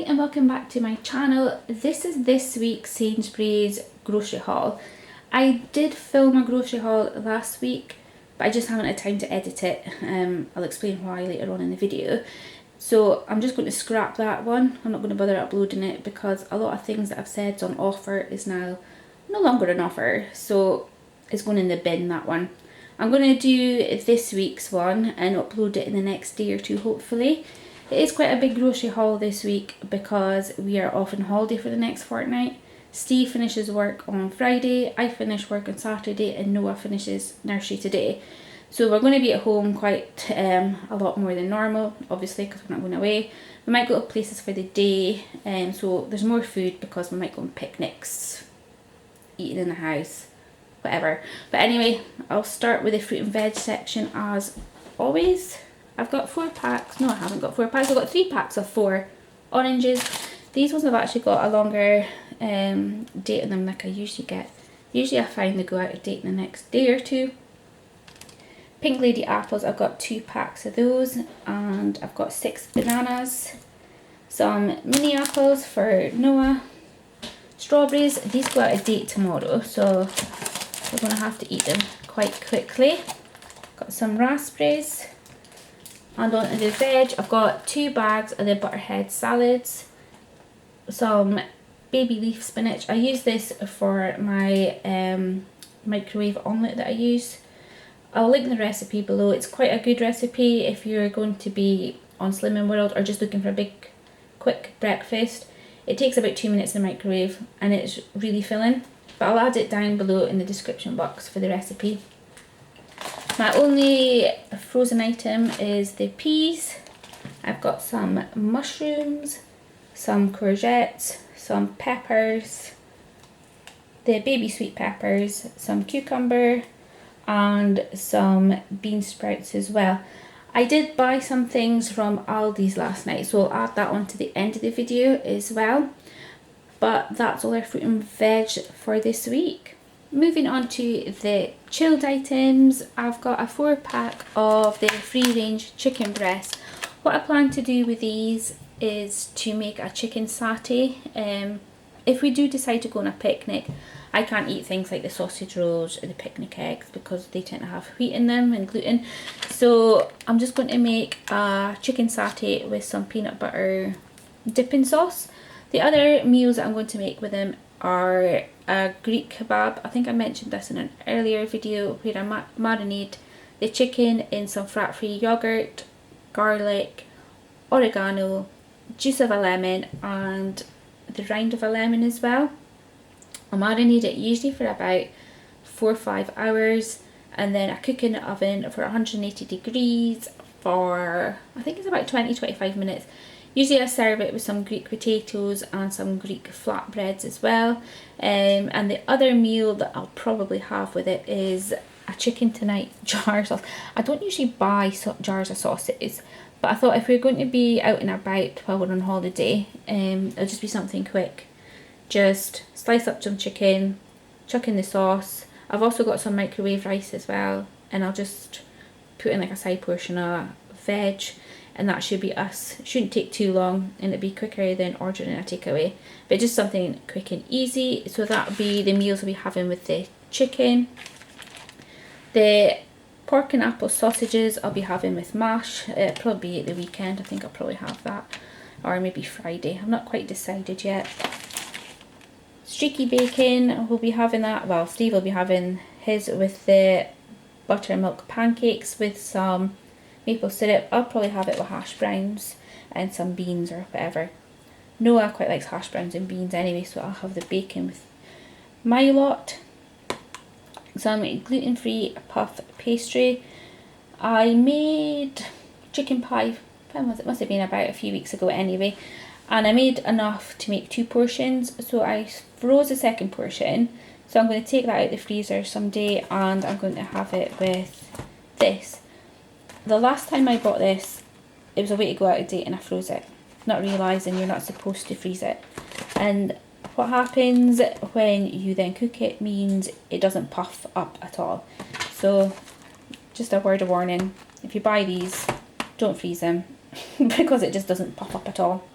and welcome back to my channel. This is this week's Sainsbury's grocery haul. I did film a grocery haul last week, but I just haven't had time to edit it. I'll explain why later on in the video. So I'm just going to scrap that one. I'm not going to bother uploading it because a lot of things that I've said on offer is now no longer an offer. So it's going in the bin, that one. I'm going to do this week's one and upload it in the next day or two, hopefully. It is quite a big grocery haul this week because we are off on holiday for the next fortnight. Steve finishes work on Friday, I finish work on Saturday, and Noah finishes nursery today. So we're going to be at home quite a lot more than normal, obviously, because we're not going away. We might go to places for the day, so there's more food because we might go on picnics, eating in the house, whatever. But anyway, I'll start with the fruit and veg section as always. I've got 4 packs. No, I haven't got 4 packs. I've got 3 packs of 4 oranges. These ones have actually got a longer date on them like I usually get. Usually I find they go out of date in the next day or two. Pink Lady apples, I've got 2 packs of those, and I've got 6 bananas. Some mini apples for Noah. Strawberries, these go out of date tomorrow, so we're going to have to eat them quite quickly. Got some raspberries. And on to the veg, I've got 2 bags of the butterhead salads, some baby leaf spinach. I use this for my microwave omelette that I use. I'll link the recipe below. It's quite a good recipe if you're going to be on Slimming World or just looking for a big quick breakfast. It takes about 2 minutes in the microwave and it's really filling, but I'll add it down below in the description box for the recipe. My only frozen item is the peas. I've got some mushrooms, some courgettes, some peppers, the baby sweet peppers, some cucumber, and some bean sprouts as well. I did buy some things from Aldi's last night, so I'll add that on to the end of the video as well. But that's all our fruit and veg for this week. Moving on to the chilled items, I've got a 4 pack of the free range chicken breasts. What I plan to do with these is to make a chicken satay. If we do decide to go on a picnic, I can't eat things like the sausage rolls or the picnic eggs because they tend to have wheat in them and gluten. So I'm just going to make a chicken satay with some peanut butter dipping sauce. The other meals that I'm going to make with them are a Greek kebab. I think I mentioned this in an earlier video where I marinate the chicken in some fat-free yogurt, garlic, oregano, juice of a lemon and the rind of a lemon as well. I marinate it usually for about 4 or 5 hours and then I cook in the oven for 180 degrees for I think it's about 20-25 minutes. Usually I serve it with some Greek potatoes and some Greek flatbreads as well. And the other meal that I'll probably have with it is a chicken tonight jar sauce. I don't usually buy jars of sauces, but I thought if we're going to be out and about while we're on holiday, it'll just be something quick. Just slice up some chicken, chuck in the sauce. I've also got some microwave rice as well, and I'll just put in like a side portion of veg. And that should be us. It shouldn't take too long and it'd be quicker than ordering a takeaway. But just something quick and easy. So that'll be the meals we'll be having with the chicken. The pork and apple sausages I'll be having with mash. It'll probably be at the weekend. I think I'll probably have that. Or maybe Friday. I'm not quite decided yet. Streaky bacon, we'll be having that. Well, Steve will be having his with the buttermilk pancakes with some maple syrup. I'll probably have it with hash browns and some beans or whatever. Noah quite likes hash browns and beans anyway, so I'll have the bacon with my lot. Some gluten-free puff pastry. I made chicken pie, when was it? Must have been about a few weeks ago anyway. And I made enough to make 2 portions, so I froze the second portion. So I'm going to take that out of the freezer someday and I'm going to have it with this. The last time I bought this, it was a way to go out of date and I froze it, not realising you're not supposed to freeze it. And what happens when you then cook it means it doesn't puff up at all. So just a word of warning, if you buy these, don't freeze them because it just doesn't puff up at all.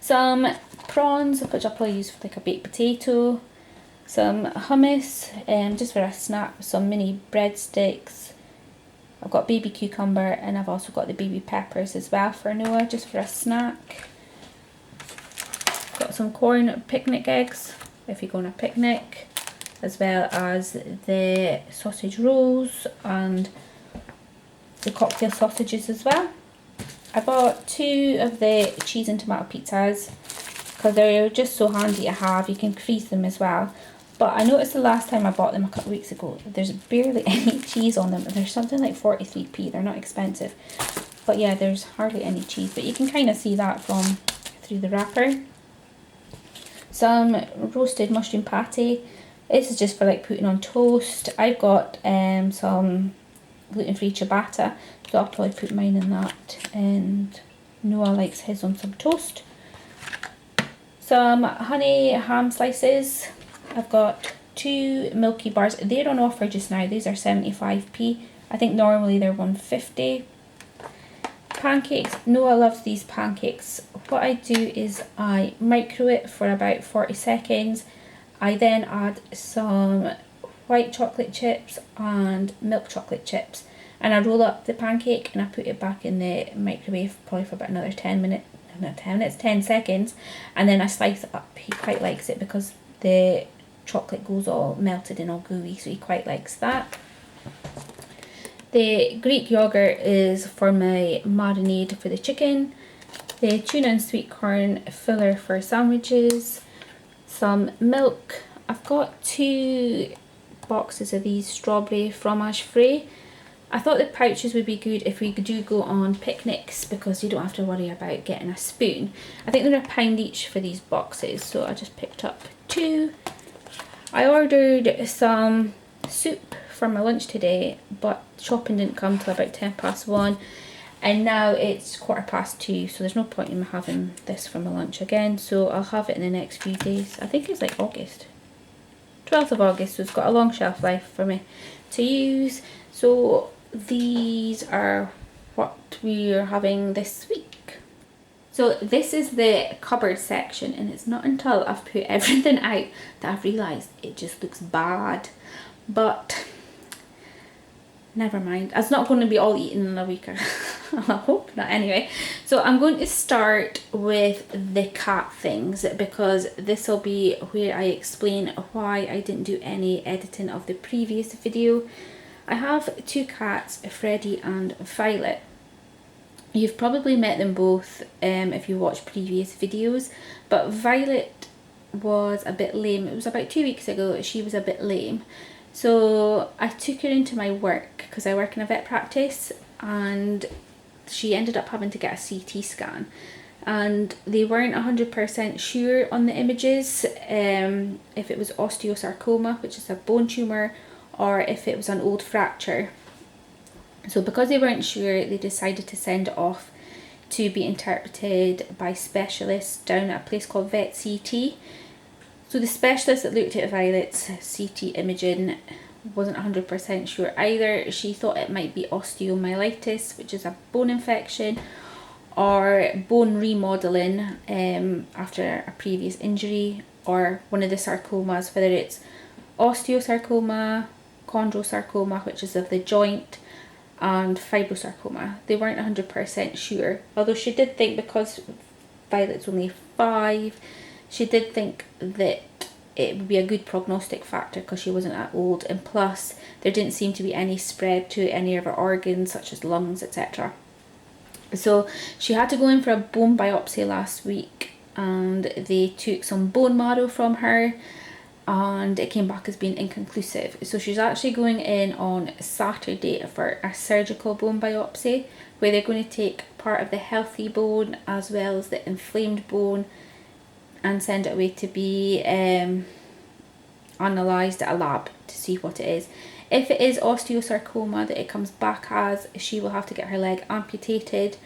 Some prawns, which I'll probably use for like a baked potato. Some hummus, just for a snack. Some mini breadsticks. I've got baby cucumber, and I've also got the baby peppers as well for Noah, just for a snack. Got some corn picnic eggs if you go on a picnic, as well as the sausage rolls and the cocktail sausages as well. I bought 2 of the cheese and tomato pizzas because they're just so handy to have. You can freeze them as well. But I noticed the last time I bought them a couple of weeks ago, there's barely any cheese on them. There's something like 43p. They're not expensive. But yeah, there's hardly any cheese. But you can kind of see that from through the wrapper. Some roasted mushroom patty. This is just for like putting on toast. I've got some gluten-free ciabatta, so I'll probably put mine in that, and Noah likes his on some toast. Some honey ham slices. I've got 2 milky bars. They're on offer just now. These are 75p. I think normally they're 150. Pancakes. Noah loves these pancakes. What I do is I micro it for about 40 seconds. I then add some white chocolate chips and milk chocolate chips, and I roll up the pancake and I put it back in the microwave probably for about another 10 seconds, and then I slice it up. He quite likes it because the chocolate goes all melted and all gooey, so he quite likes that. The Greek yogurt is for my marinade for the chicken. The tuna and sweet corn filler for sandwiches. Some milk. I've got 2 boxes of these strawberry fromage frais. I thought the pouches would be good if we do go on picnics, because you don't have to worry about getting a spoon. I think they're £1 each for these boxes, so I just picked up 2. I ordered some soup for my lunch today, but shopping didn't come till about 1:10, and now it's 2:15, so there's no point in me having this for my lunch again, so I'll have it in the next few days. I think it's like August, 12th of August, so it's got a long shelf life for me to use. So these are what we're having this week. So this is the cupboard section, and it's not until I've put everything out that I've realised it just looks bad, but never mind. It's not going to be all eaten in a week. I hope not anyway. So I'm going to start with the cat things, because this will be where I explain why I didn't do any editing of the previous video. I have 2 cats, Freddie and Violet. You've probably met them both if you watched previous videos, but Violet was a bit lame. It was about 2 weeks ago. She was a bit lame. So I took her into my work, because I work in a vet practice, and she ended up having to get a CT scan, and they weren't 100% sure on the images if it was osteosarcoma, which is a bone tumour, or if it was an old fracture. So because they weren't sure, they decided to send it off to be interpreted by specialists down at a place called Vet CT. So the specialist that looked at Violet's CT imaging wasn't 100% sure either. She thought it might be osteomyelitis, which is a bone infection, or bone remodeling after a previous injury, or one of the sarcomas, whether it's osteosarcoma, chondrosarcoma, which is of the joint, and fibrosarcoma. They weren't 100% sure, although she did think, because Violet's only 5, she did think that it would be a good prognostic factor because she wasn't that old, and plus there didn't seem to be any spread to any of her organs such as lungs, etc. So she had to go in for a bone biopsy last week, and they took some bone marrow from her, and it came back as being inconclusive. So she's actually going in on Saturday for a surgical bone biopsy, where they're going to take part of the healthy bone as well as the inflamed bone and send it away to be analysed at a lab to see what it is. If it is osteosarcoma that it comes back as, she will have to get her leg amputated,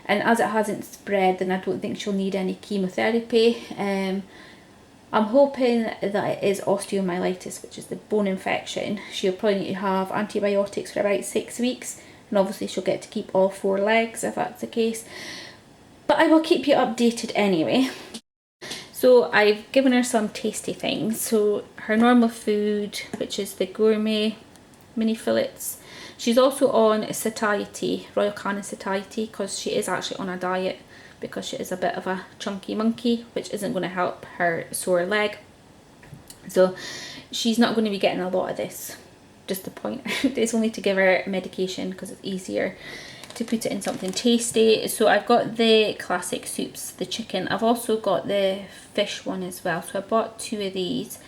and as it hasn't spread, then I don't think she'll need any chemotherapy. I'm hoping that it is osteomyelitis, which is the bone infection. She'll probably need to have antibiotics for about 6 weeks, and obviously she'll get to keep all 4 legs if that's the case. But I will keep you updated anyway. So I've given her some tasty things. So her normal food, which is the gourmet mini fillets. She's also on satiety, Royal Canin satiety, because she is actually on a diet because she is a bit of a chunky monkey, which isn't going to help her sore leg. So she's not going to be getting a lot of this. Just to point out, it's only to give her medication because it's easier to put it in something tasty. So I've got the classic soups, the chicken. I've also got the fish one as well. So I bought 2 of these,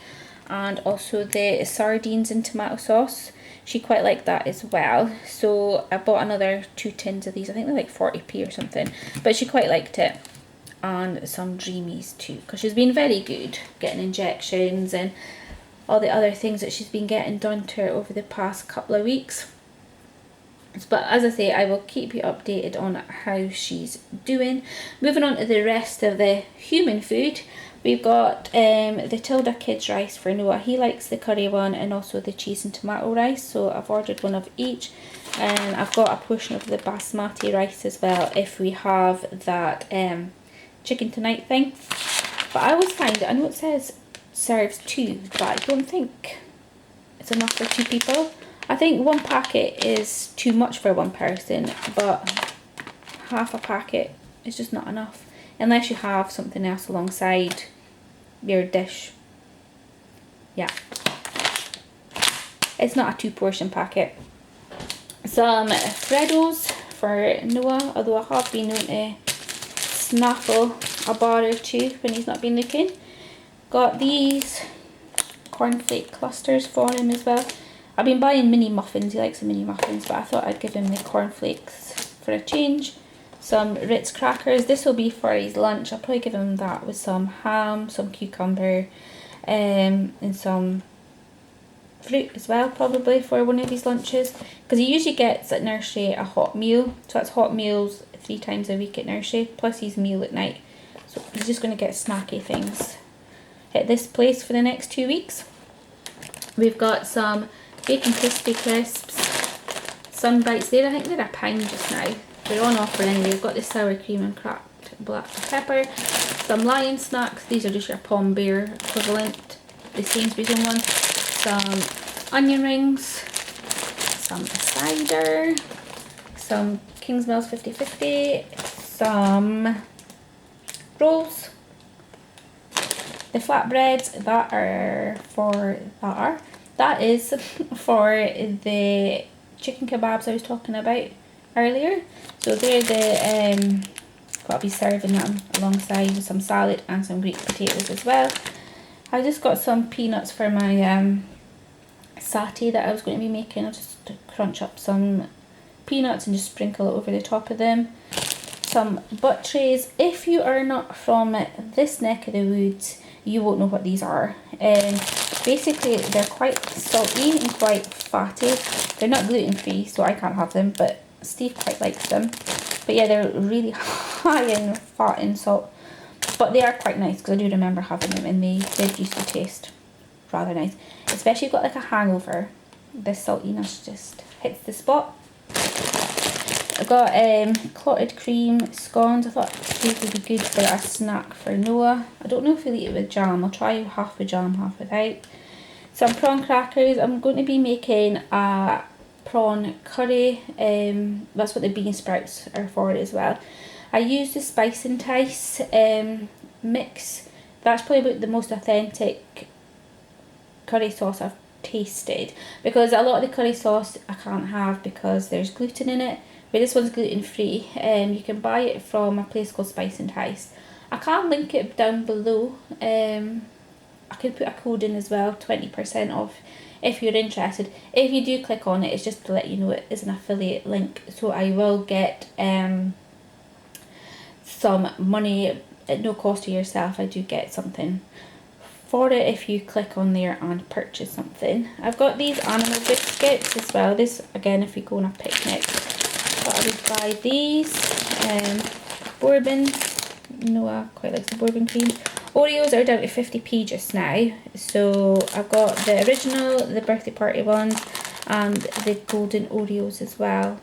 and also the sardines in tomato sauce. She quite liked that as well. So I bought another 2 tins of these. I think they're like 40p or something, but she quite liked it. And some dreamies too, because she's been very good getting injections and all the other things that she's been getting done to her over the past couple of weeks. But as I say, I will keep you updated on how she's doing. Moving on to the rest of the human food, we've got the Tilda Kids rice for Noah. He likes the curry one and also the cheese and tomato rice, so I've ordered one of each. And I've got a portion of the basmati rice as well if we have that chicken tonight thing. But I always find that, I know it says serves 2, but I don't think it's enough for 2 people. I think 1 packet is too much for 1 person, but half a packet is just not enough unless you have something else alongside your dish. Yeah, it's not a 2 portion packet. Some Freddos for Noah, although I have been known to snaffle a bar or 2 when he's not been looking. Got these cornflake clusters for him as well. I've been buying mini muffins, he likes the mini muffins, but I thought I'd give him the cornflakes for a change. Some Ritz Crackers, this will be for his lunch. I'll probably give him that with some ham, some cucumber, and some fruit as well, probably for one of his lunches. Because he usually gets at nursery a hot meal, so that's hot meals 3 times a week at nursery, plus his meal at night. So he's just going to get snacky things at this place for the next 2 weeks. We've got some bacon crispy crisps, sun bites there. I think they're £1 just now. They're on offer anyway. We've got the sour cream and cracked black pepper. Some Lion snacks. These are just your Palm Bear equivalent. The Sainsbury's one. Some onion rings. Some cider. Some Kingsmills 50/50. Some rolls. The flatbreads that is for the chicken kebabs I was talking about earlier. So they're the I'll be serving them alongside with some salad and some Greek potatoes as well. I just got some peanuts for my satay that I was going to be making. I'll just crunch up some peanuts and just sprinkle it over the top of them. Some butt trays. If you are not from this neck of the woods, you won't know what these are. Basically they're quite salty and quite fatty. They're not gluten free, so I can't have them, but Steve quite likes them. But yeah, they're really high in fat and salt, but they are quite nice because I do remember having them and they did used to taste rather nice, especially if you've got like a hangover. This saltiness just hits the spot. I've got clotted cream scones. I thought these would be good for a snack for Noah. I don't know if he'll eat it with jam. I'll try half with jam, half without. Some prawn crackers. I'm going to be making a prawn curry. That's what the bean sprouts are for as well. I use the Spice and Tice mix. That's probably about the most authentic curry sauce I've tasted, because a lot of the curry sauce I can't have because there's gluten in it. But this one's gluten free. You can buy it from a place called Spice and Tice. I can link it down below. I could put a code in as well, 20% off if you're interested. If you do click on it, it's just to let you know it is an affiliate link. So I will get some money at no cost to yourself. I do get something for it if you click on there and purchase something. I've got these animal biscuits as well. This again if we go on a picnic. But I would buy these. Bourbon. Noah quite likes the bourbon cream. Oreos are down to 50p just now. So I've got the original, the birthday party ones, and the golden Oreos as well.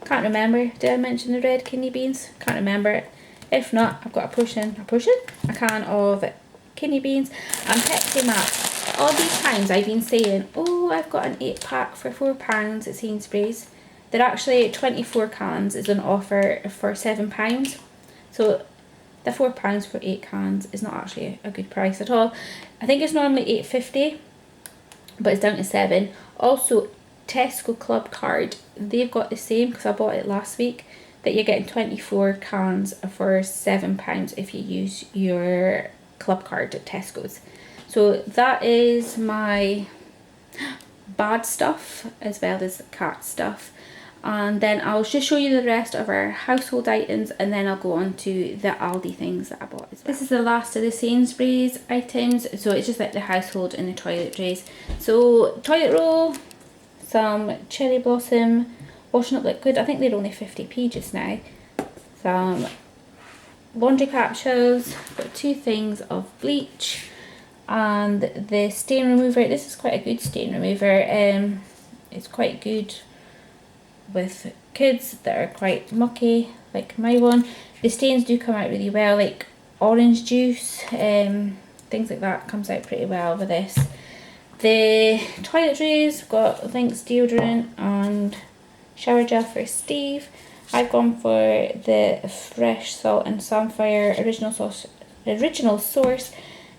Can't remember. Did I mention the red kidney beans? Can't remember. If not, I've got a can of kidney beans and Pepsi Max. All these times I've been saying, oh, I've got an 8-pack for £4 at Sainsbury's. They're actually 24 cans is on offer for £7. So the £4 for 8 cans is not actually a good price at all. I think it's normally £8.50, but it's down to £7. Also, Tesco Club Card, they've got the same because I bought it last week, that you're getting 24 cans for £7 if you use your club card at Tesco's. So that is my bad stuff as well as cat stuff. And then I'll just show you the rest of our household items, and then I'll go on to the Aldi things that I bought as well. This is the last of the Sainsbury's items, so it's just like the household and the toiletries. So toilet roll, some cherry blossom washing up liquid, I think they're only 50p just now. Some laundry capsules, got 2 things of bleach, and the stain remover. This is quite a good stain remover. It's quite good with kids that are quite mucky like my one. The stains do come out really well, like orange juice, things like that comes out pretty well with this. The toiletries, got I think deodorant and shower gel for Steve. I've gone for the Fresh Salt and Samphire Original Source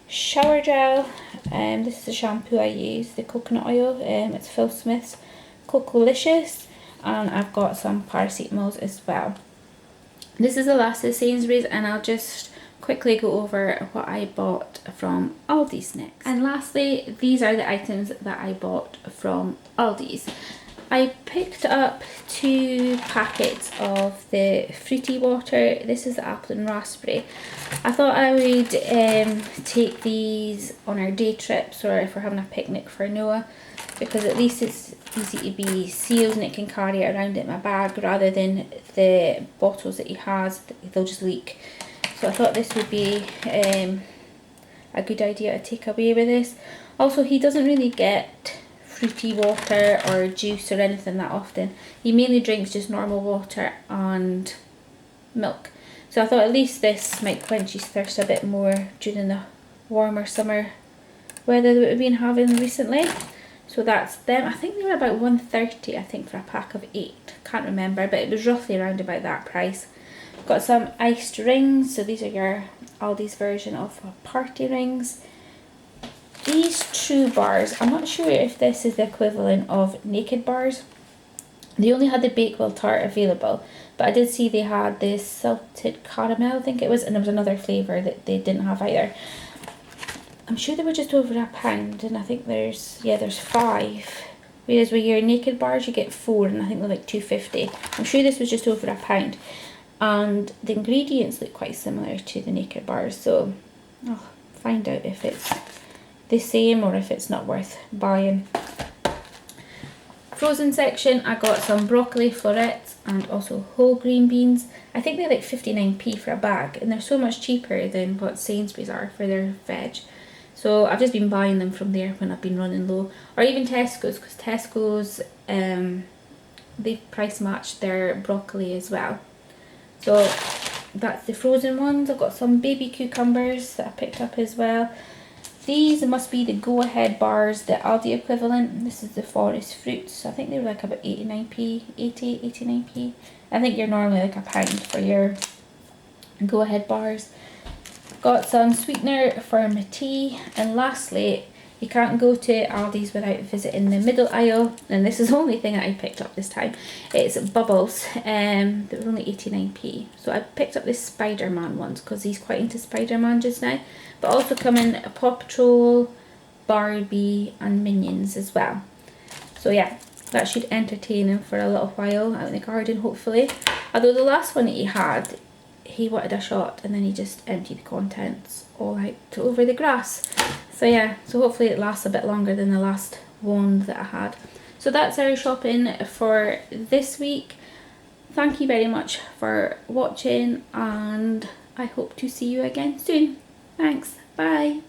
shower gel. This is the shampoo I use, the coconut oil. It's Phil Smith's Cocolicious. And I've got some paracetamols as well. This is the last of the Sainsbury's, and I'll just quickly go over what I bought from Aldi's next. And lastly, these are the items that I bought from Aldi's. I picked up 2 packets of the fruity water. This is the apple and raspberry. I thought I would take these on our day trips, or if we're having a picnic for Noah, because at least it's easy to be sealed and it can carry it around in my bag, rather than the bottles that he has, they'll just leak. So I thought this would be a good idea to take away with this. Also, he doesn't really get fruity water or juice or anything that often. He mainly drinks just normal water and milk. So I thought at least this might quench his thirst a bit more during the warmer summer weather that we've been having recently. So that's them. I think they were about £1.30 I think for a pack of 8. Can't remember, but it was roughly around about that price. Got some iced rings. So these are your Aldi's version of party rings. These True bars, I'm not sure if this is the equivalent of Naked bars. They only had the Bakewell tart available, but I did see they had this salted caramel, I think it was, and there was another flavour that they didn't have either. I'm sure they were just over £1, and I think there's 5. Whereas with your Naked bars you get 4, and I think they're like £2.50. I'm sure this was just over £1. And the ingredients look quite similar to the Naked bars, so I'll find out if it's the same or if it's not worth buying. Frozen section, I got some broccoli florets and also whole green beans. I think they're like 59p for a bag, and they're so much cheaper than what Sainsbury's are for their veg. So I've just been buying them from there when I've been running low, or even Tesco's, because Tesco's they've price matched their broccoli as well. So that's the frozen ones. I've got some baby cucumbers that I picked up as well. These must be the Go Ahead bars, the Aldi equivalent. This is the Forest Fruits. I think they were like about 89p, 89p. I think you're normally like £1 for your Go Ahead bars. Got some sweetener for my tea. And lastly, you can't go to Aldi's without visiting the middle aisle. And this is the only thing that I picked up this time. It's bubbles. They were only 89p. So I picked up this Spider-Man ones because he's quite into Spider-Man just now. But also come in Paw Patrol, Barbie and Minions as well. So yeah, that should entertain him for a little while out in the garden hopefully. Although the last one that he had, he wanted a shot and then he just emptied the contents all out to over the grass. So yeah, so hopefully it lasts a bit longer than the last one that I had. So that's our shopping for this week. Thank you very much for watching, and I hope to see you again soon. Thanks, bye.